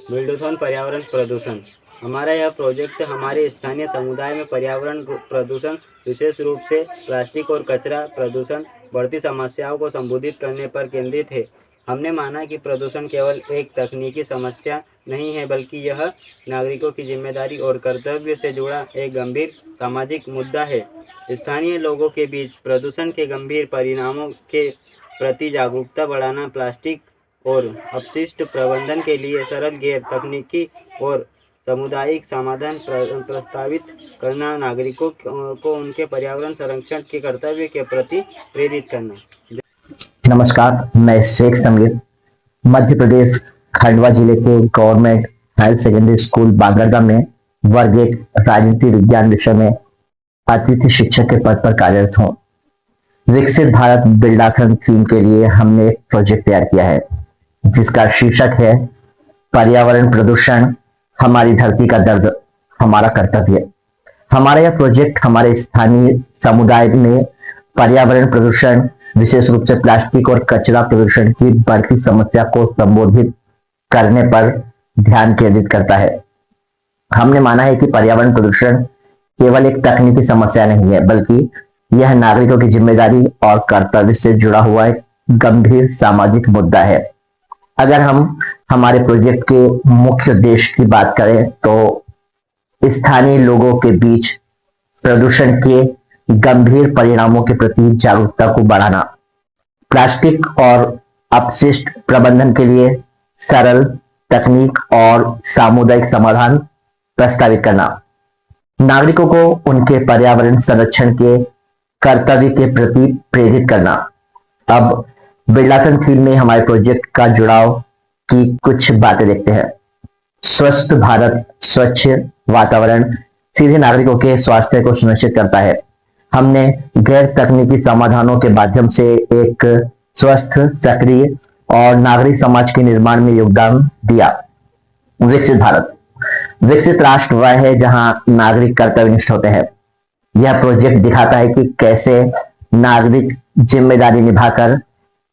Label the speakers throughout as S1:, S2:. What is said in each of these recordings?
S1: बिल्डोथॉन पर्यावरण प्रदूषण। हमारा यह प्रोजेक्ट हमारे स्थानीय समुदाय में पर्यावरण प्रदूषण, विशेष रूप से प्लास्टिक और कचरा प्रदूषण बढ़ती समस्याओं को संबोधित करने पर केंद्रित है। हमने माना कि प्रदूषण केवल एक तकनीकी समस्या नहीं है, बल्कि यह नागरिकों की जिम्मेदारी और कर्तव्य से जुड़ा एक गंभीर सामाजिक मुद्दा है। स्थानीय लोगों के बीच प्रदूषण के गंभीर परिणामों के प्रति जागरूकता बढ़ाना, प्लास्टिक और अपशिष्ट प्रबंधन के लिए सरल गैर तकनीकी और सामुदायिक समाधान प्रस्तावित करना, नागरिकों को उनके पर्यावरण संरक्षण के कर्तव्य के प्रति प्रेरित करना।
S2: नमस्कार, मैं शेख समीर मध्य प्रदेश खंडवा जिले के गवर्नमेंट हायर सेकेंडरी स्कूल बागरगा में वर्ग 1 राजनीति विज्ञान विषय में अतिथि शिक्षक के पद पर कार्यरत हूँ। विकसित भारत बिल्डाथन थीम के लिए हमने एक प्रोजेक्ट तैयार किया है जिसका शीर्षक है पर्यावरण प्रदूषण, हमारी धरती का दर्द, हमारा कर्तव्य। हमारा यह प्रोजेक्ट हमारे स्थानीय समुदाय में पर्यावरण प्रदूषण, विशेष रूप से प्लास्टिक और कचरा प्रदूषण की बढ़ती समस्या को संबोधित करने पर ध्यान केंद्रित करता है। हमने माना है कि पर्यावरण प्रदूषण केवल एक तकनीकी समस्या नहीं है, बल्कि यह नागरिकों की जिम्मेदारी और कर्तव्य से जुड़ा हुआ एक गंभीर सामाजिक मुद्दा है। अगर हम हमारे प्रोजेक्ट के मुख्य उद्देश्य की बात करें तो स्थानीय लोगों के बीच प्रदूषण के गंभीर परिणामों के प्रति जागरूकता को बढ़ाना, प्लास्टिक और अपशिष्ट प्रबंधन के लिए सरल तकनीक और सामुदायिक समाधान प्रस्तावित करना, नागरिकों को उनके पर्यावरण संरक्षण के कर्तव्य के प्रति प्रेरित करना। अब बिल्डाथन थीम में हमारे प्रोजेक्ट का जुड़ाव की कुछ बातें देखते हैं। स्वस्थ भारत, स्वच्छ वातावरण सीधे नागरिकों के स्वास्थ्य को सुनिश्चित करता है। हमने गैर तकनीकी समाधानों के माध्यम से एक स्वस्थ, सक्रिय और नागरिक समाज के निर्माण में योगदान दिया। विकसित भारत, विकसित राष्ट्र वह है जहां नागरिक कर्तव्यनिष्ठ होते हैं। यह प्रोजेक्ट दिखाता है कि कैसे नागरिक जिम्मेदारी निभाकर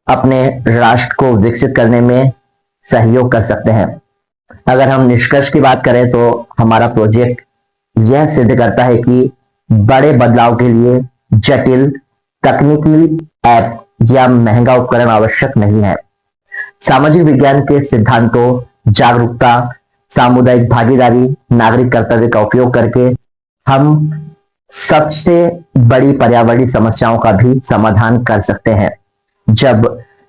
S2: अपने राष्ट्र को विकसित करने में सहयोग कर सकते हैं। अगर हम निष्कर्ष की बात करें तो हमारा प्रोजेक्ट यह सिद्ध करता है कि बड़े बदलाव के लिए जटिल तकनीकी ऐप या महंगा उपकरण आवश्यक नहीं है। सामाजिक विज्ञान के सिद्धांतों, जागरूकता, सामुदायिक भागीदारी, नागरिक कर्तव्य का उपयोग करके हम सबसे बड़ी पर्यावरणीय समस्याओं का भी समाधान कर सकते हैं। जब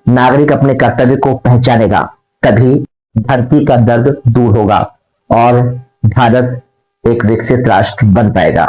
S2: नागरिक अपने कर्तव्य को पहचानेगा, तभी धरती का दर्द दूर होगा और भारत एक विकसित राष्ट्र बन पाएगा।